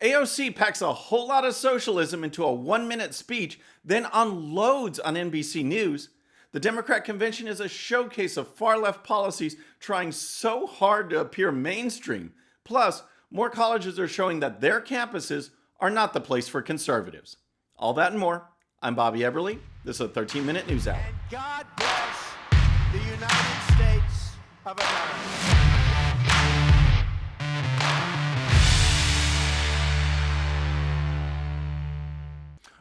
AOC packs a whole lot of socialism into a 1-minute speech, then unloads on NBC News. The Democrat convention is a showcase of far-left policies trying so hard to appear mainstream. Plus, more colleges are showing that their campuses are not the place for conservatives. All that and more. I'm Bobby Eberle. This is a 13-minute news hour. And God bless the United States of America.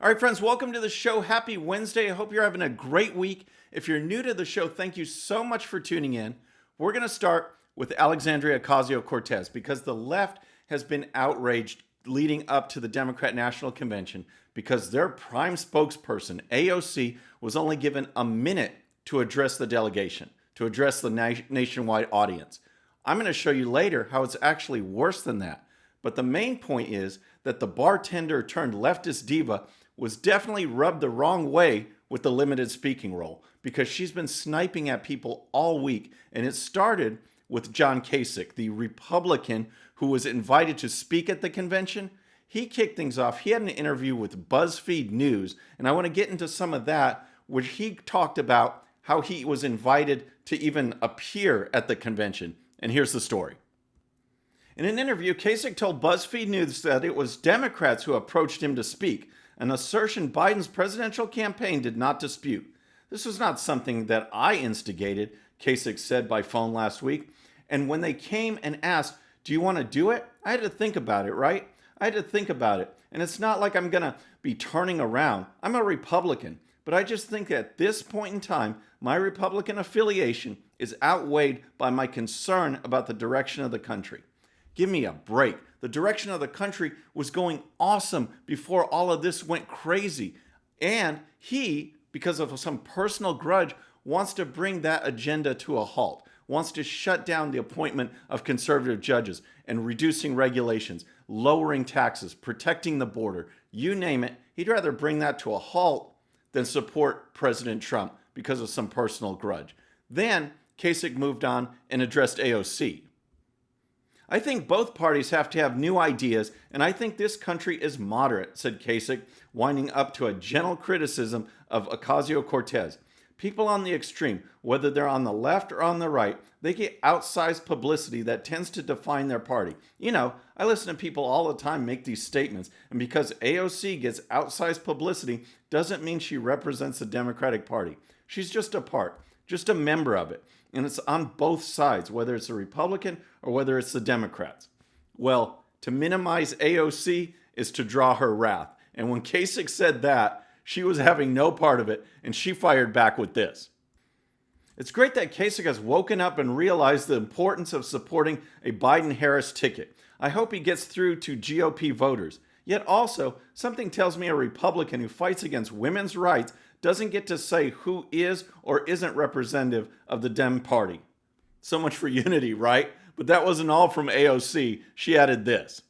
All right, friends, welcome to the show. Happy Wednesday. I hope you're having a great week. If you're new to the show, thank you so much for tuning in. We're going to start with Alexandria Ocasio-Cortez because the left has been outraged leading up to the Democrat National Convention because their prime spokesperson, AOC, was only given a minute to address the delegation, to address the nationwide audience. I'm going to show you later how it's actually worse than that. But the main point is that the bartender turned leftist diva was definitely rubbed the wrong way with the limited speaking role because she's been sniping at people all week. And it started with John Kasich, the Republican who was invited to speak at the convention. He kicked things off. He had an interview with BuzzFeed News, and I want to get into some of that, where he talked about how he was invited to even appear at the convention. And here's the story. In an interview, Kasich told BuzzFeed News that it was Democrats who approached him to speak, an assertion Biden's presidential campaign did not dispute. This was not something that I instigated, Kasich said by phone last week. And when they came and asked, do you want to do it? I had to think about it, right? I had to think about it. And it's not like I'm going to be turning around. I'm a Republican. But I just think at this point in time, my Republican affiliation is outweighed by my concern about the direction of the country. Give me a break. The direction of the country was going awesome before all of this went crazy. And he, because of some personal grudge, wants to bring that agenda to a halt, wants to shut down the appointment of conservative judges and reducing regulations, lowering taxes, protecting the border, you name it. He'd rather bring that to a halt than support President Trump because of some personal grudge. Then Kasich moved on and addressed AOC. I think both parties have to have new ideas, and I think this country is moderate, said Kasich, winding up to a gentle criticism of Ocasio-Cortez. People on the extreme, whether they're on the left or on the right, they get outsized publicity that tends to define their party. You know, I listen to people all the time make these statements, and because AOC gets outsized publicity doesn't mean she represents the Democratic Party. She's just a part, just a member of it. And it's on both sides, whether it's the Republican or whether it's the Democrats. Well, to minimize AOC is to draw her wrath. And when Kasich said that, she was having no part of it, and she fired back with this. It's great that Kasich has woken up and realized the importance of supporting a Biden-Harris ticket. I hope he gets through to GOP voters. Yet also, something tells me a Republican who fights against women's rights doesn't get to say who is or isn't representative of the Dem Party. So much for unity, right? But that wasn't all from AOC. She added this.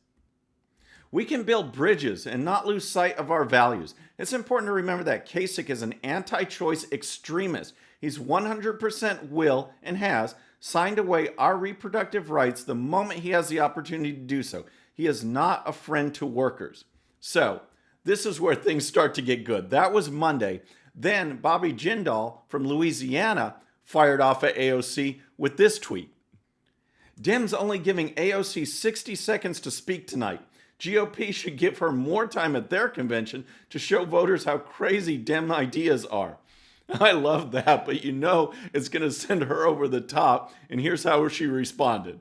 We can build bridges and not lose sight of our values. It's important to remember that Kasich is an anti-choice extremist. He's 100% will and has signed away our reproductive rights the moment he has the opportunity to do so. He is not a friend to workers. So, this is where things start to get good. That was Monday. Then Bobby Jindal from Louisiana fired off at AOC with this tweet. Dems only giving AOC 60 seconds to speak tonight. GOP should give her more time at their convention to show voters how crazy Dem ideas are. I love that, but you know it's going to send her over the top, and here's how she responded.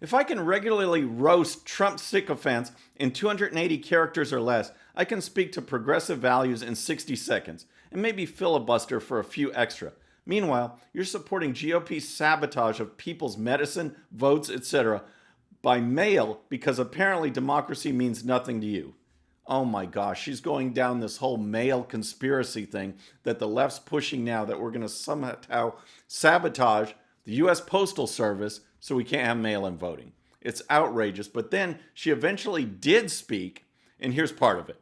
If I can regularly roast Trump sycophants in 280 characters or less, I can speak to progressive values in 60 seconds, and maybe filibuster for a few extra. Meanwhile, you're supporting GOP's sabotage of people's medicine, votes, etc. by mail because apparently democracy means nothing to you. Oh my gosh, she's going down this whole mail conspiracy thing that the left's pushing now, that we're going to somehow sabotage the U.S. Postal Service so we can't have mail-in voting. It's outrageous. But then she eventually did speak, and here's part of it.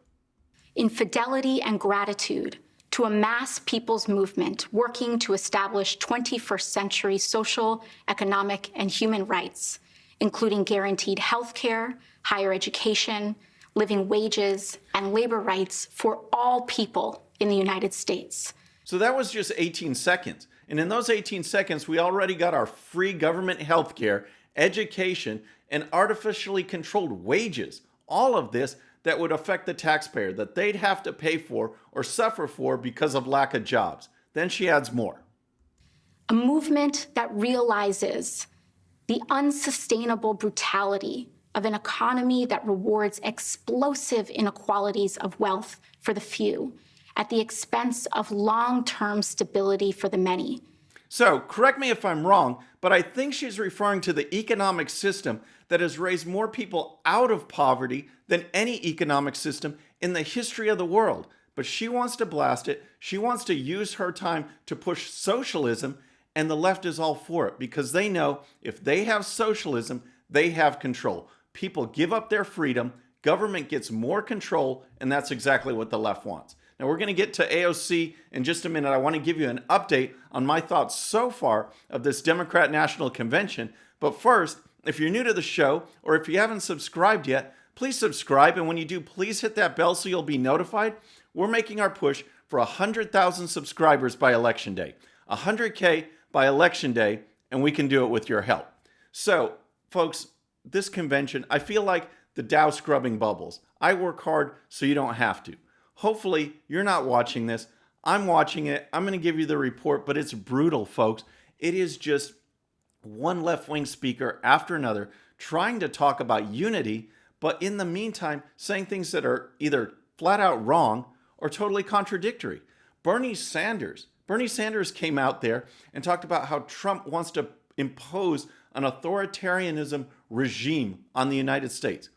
In fidelity and gratitude to a mass people's movement working to establish 21st century social, economic, and human rights, including guaranteed health care, higher education, living wages, and labor rights for all people in the United States. So that was just 18 seconds. And in those 18 seconds, we already got our free government health care, education, and artificially controlled wages. All of this that would affect the taxpayer, that they'd have to pay for or suffer for because of lack of jobs. Then she adds more. A movement that realizes the unsustainable brutality of an economy that rewards explosive inequalities of wealth for the few at the expense of long-term stability for the many. So, correct me if I'm wrong, but I think she's referring to the economic system that has raised more people out of poverty than any economic system in the history of the world. But she wants to blast it. She wants to use her time to push socialism, and the left is all for it because they know if they have socialism, they have control. People give up their freedom, government gets more control, and that's exactly what the left wants. Now, we're going to get to AOC in just a minute. I want to give you an update on my thoughts so far of this Democrat National Convention. But first, if you're new to the show or if you haven't subscribed yet, please subscribe. And when you do, please hit that bell so you'll be notified. We're making our push for 100,000 subscribers by Election Day, 100K by Election Day, and we can do it with your help. So, folks, this convention, I feel like the Dow scrubbing bubbles. I work hard so you don't have to. Hopefully, you're not watching this. I'm watching it. I'm going to give you the report, but it's brutal, folks. It is just one left-wing speaker after another trying to talk about unity, but in the meantime, saying things that are either flat out wrong or totally contradictory. Bernie Sanders came out there and talked about how Trump wants to impose an authoritarianism regime on the United States.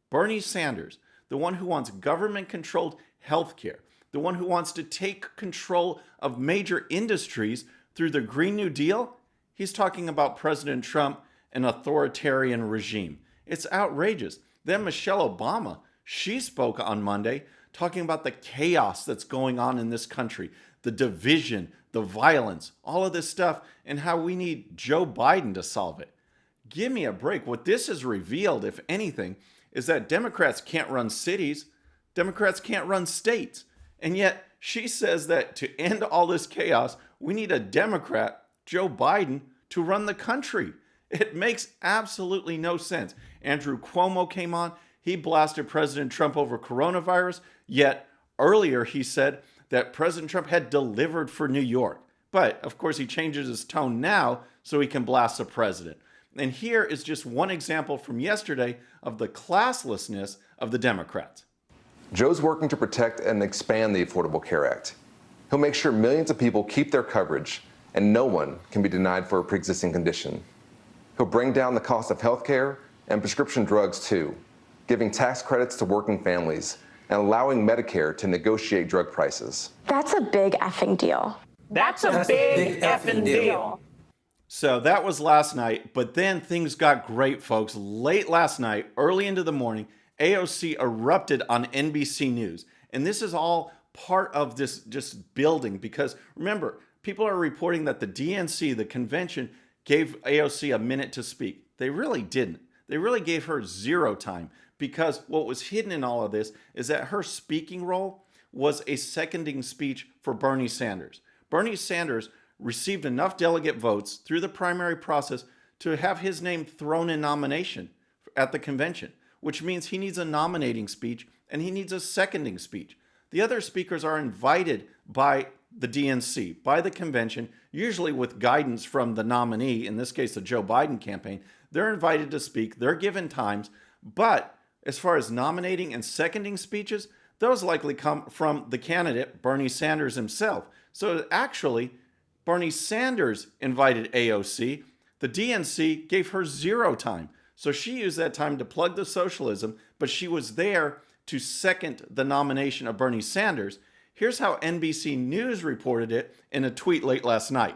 Bernie Sanders, the one who wants government-controlled healthcare, the one who wants to take control of major industries through the Green New Deal, he's talking about President Trump, an authoritarian regime. It's outrageous. Then Michelle Obama, she spoke on Monday talking about the chaos that's going on in this country, the division, the violence, all of this stuff, and how we need Joe Biden to solve it. Give me a break. What this has revealed, if anything, is that Democrats can't run cities. Democrats can't run states. And yet she says that to end all this chaos, we need a Democrat, Joe Biden, to run the country. It makes absolutely no sense. Andrew Cuomo came on. He blasted President Trump over coronavirus. Yet earlier he said that President Trump had delivered for New York. But of course he changes his tone now so he can blast the president. And here is just one example from yesterday of the classlessness of the Democrats. Joe's working to protect and expand the Affordable Care Act. He'll make sure millions of people keep their coverage and no one can be denied for a pre-existing condition. He'll bring down the cost of health care and prescription drugs too, giving tax credits to working families and allowing Medicare to negotiate drug prices. That's a big effing deal. That's a big effing deal. So that was last night, but then things got great, folks. Late last night, early into the morning, AOC erupted on NBC News. And this is all part of this just building because remember, people are reporting that the DNC, the convention, gave AOC a minute to speak. They really didn't. They really gave her zero time because what was hidden in all of this is that her speaking role was a seconding speech for Bernie Sanders. Bernie Sanders received enough delegate votes through the primary process to have his name thrown in nomination at the convention, which means he needs a nominating speech and he needs a seconding speech. The other speakers are invited by the DNC, by the convention, usually with guidance from the nominee, in this case the Joe Biden campaign. They're invited to speak, they're given times, but as far as nominating and seconding speeches, those likely come from the candidate, Bernie Sanders himself. So actually, Bernie Sanders invited AOC. The DNC gave her zero time. So she used that time to plug the socialism, but she was there to second the nomination of Bernie Sanders. Here's how NBC News reported it in a tweet late last night.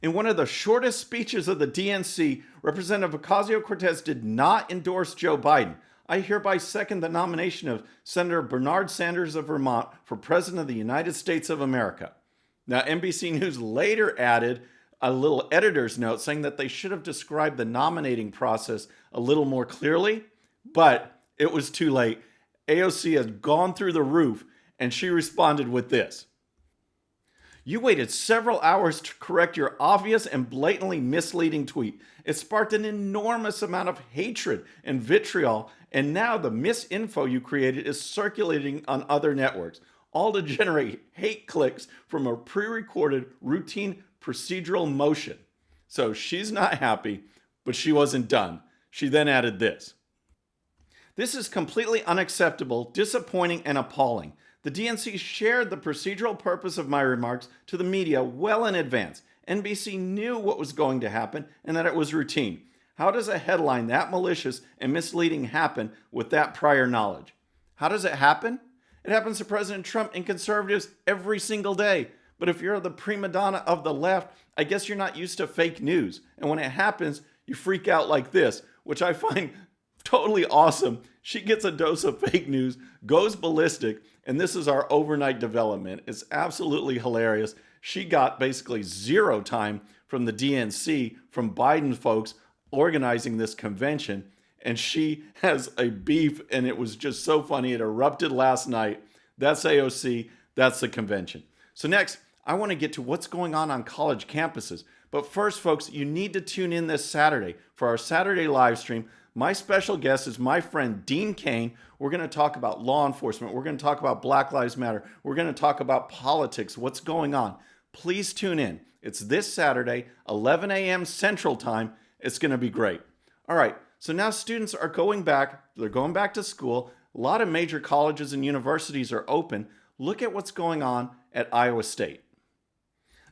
In one of the shortest speeches of the DNC, Representative Ocasio-Cortez did not endorse Joe Biden. I hereby second the nomination of Senator Bernard Sanders of Vermont for President of the United States of America. Now, NBC News later added a little editor's note saying that they should have described the nominating process a little more clearly. But it was too late. AOC has gone through the roof, and she responded with this. You waited several hours to correct your obvious and blatantly misleading tweet. It sparked an enormous amount of hatred and vitriol, and now the misinfo you created is circulating on other networks, all to generate hate clicks from a pre-recorded routine procedural motion. So she's not happy, but she wasn't done. She then added this. This is completely unacceptable, disappointing, and appalling. The DNC shared the procedural purpose of my remarks to the media well in advance. NBC knew what was going to happen and that it was routine. How does a headline that malicious and misleading happen with that prior knowledge? How does it happen? It happens to President Trump and conservatives every single day. But if you're the prima donna of the left, I guess you're not used to fake news. And when it happens, you freak out like this, which I find totally awesome. She gets a dose of fake news, goes ballistic, and this is our overnight development. It's absolutely hilarious. She got basically zero time from the DNC, from Biden folks organizing this convention, and she has a beef, and it was just so funny. It erupted last night. That's AOC. That's the convention. So next, I want to get to what's going on college campuses. But first, folks, you need to tune in this Saturday for our Saturday live stream. My special guest is my friend Dean Cain. We're going to talk about law enforcement. We're going to talk about Black Lives Matter. We're going to talk about politics, what's going on. Please tune in. It's this Saturday, 11 a.m. Central Time. It's going to be great. All right, so now students are going back. They're going back to school. A lot of major colleges and universities are open. Look at what's going on at Iowa State.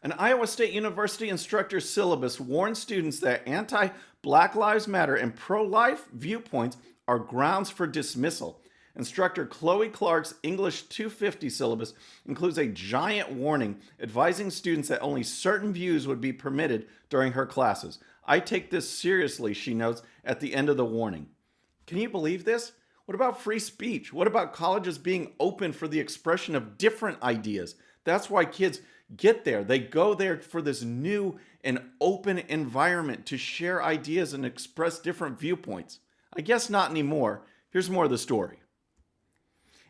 An Iowa State University instructor syllabus warns students that anti-Black Lives Matter and pro-life viewpoints are grounds for dismissal. Instructor Chloe Clark's English 250 syllabus includes a giant warning advising students that only certain views would be permitted during her classes. I take this seriously, she notes at the end of the warning. Can you believe this? What about free speech? What about colleges being open for the expression of different ideas? That's why kids get there. They go there for this new and open environment to share ideas and express different viewpoints. I guess not anymore. Here's more of the story.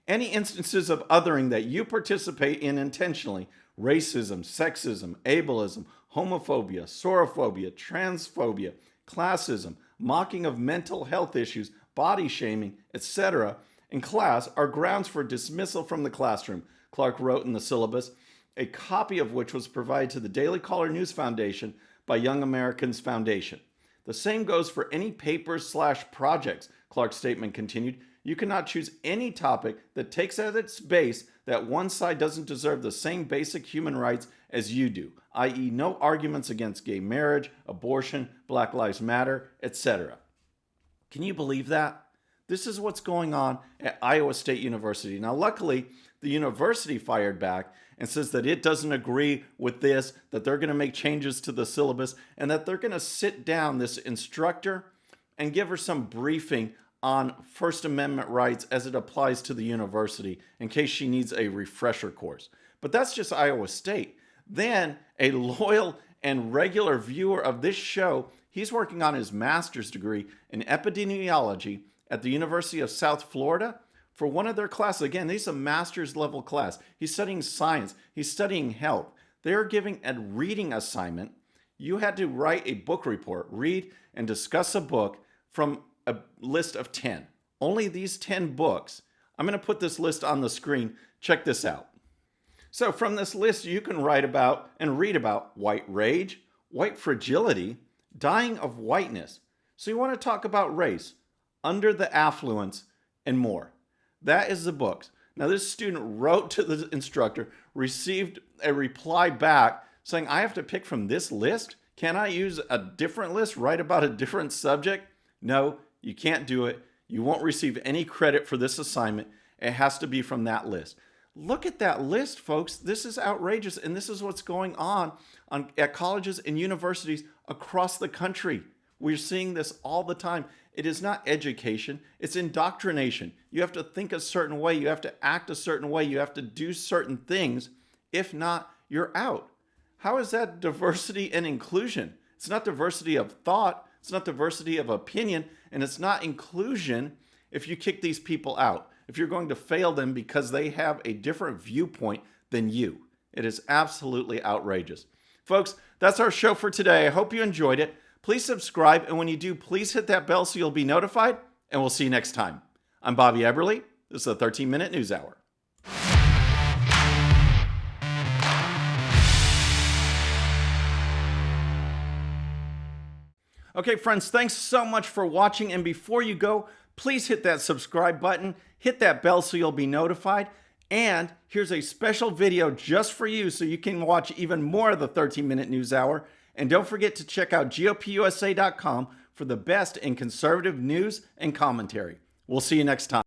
Any instances of othering that you participate in intentionally, racism, sexism, ableism, homophobia, sorophobia, transphobia, classism, mocking of mental health issues, body shaming, etc., in class are grounds for dismissal from the classroom, Clark wrote in the syllabus, a copy of which was provided to the Daily Caller News Foundation by Young Americans Foundation. The same goes for any papers/projects, Clark's statement continued. You cannot choose any topic that takes at its base that one side doesn't deserve the same basic human rights as you do, i.e. no arguments against gay marriage, abortion, Black Lives Matter, etc. Can you believe that? This is what's going on at Iowa State University. Now, luckily, the university fired back and says that it doesn't agree with this, that they're going to make changes to the syllabus, and that they're going to sit down this instructor and give her some briefing on First Amendment rights as it applies to the university in case she needs a refresher course. But that's just Iowa State. Then a loyal and regular viewer of this show, he's working on his master's degree in epidemiology at the University of South Florida. For one of their classes, again, this is a master's level class. He's studying science. He's studying health. They're giving a reading assignment. You had to write a book report, read and discuss a book from a list of 10. Only these 10 books. I'm going to put this list on the screen. Check this out. So from this list, you can write about and read about white rage, white fragility, dying of whiteness. So you want to talk about race, under the affluence, and more. That is the books. Now, this student wrote to the instructor, received a reply back saying, I have to pick from this list? Can I use a different list, write about a different subject? No, you can't do it. You won't receive any credit for this assignment. It has to be from that list. Look at that list, folks. This is outrageous, and this is what's going on at colleges and universities across the country. We're seeing this all the time. It is not education, it's indoctrination. You have to think a certain way, you have to act a certain way, you have to do certain things. If not, you're out. How is that diversity and inclusion? It's not diversity of thought, it's not diversity of opinion, and it's not inclusion if you kick these people out, if you're going to fail them because they have a different viewpoint than you. It is absolutely outrageous. Folks, that's our show for today. I hope you enjoyed it. Please subscribe, and when you do, please hit that bell so you'll be notified, and we'll see you next time. I'm Bobby Eberle. This is the 13-Minute News Hour. Okay, friends, thanks so much for watching. And before you go, please hit that subscribe button, hit that bell so you'll be notified. And here's a special video just for you so you can watch even more of the 13-Minute News Hour. And don't forget to check out GOPUSA.com for the best in conservative news and commentary. We'll see you next time.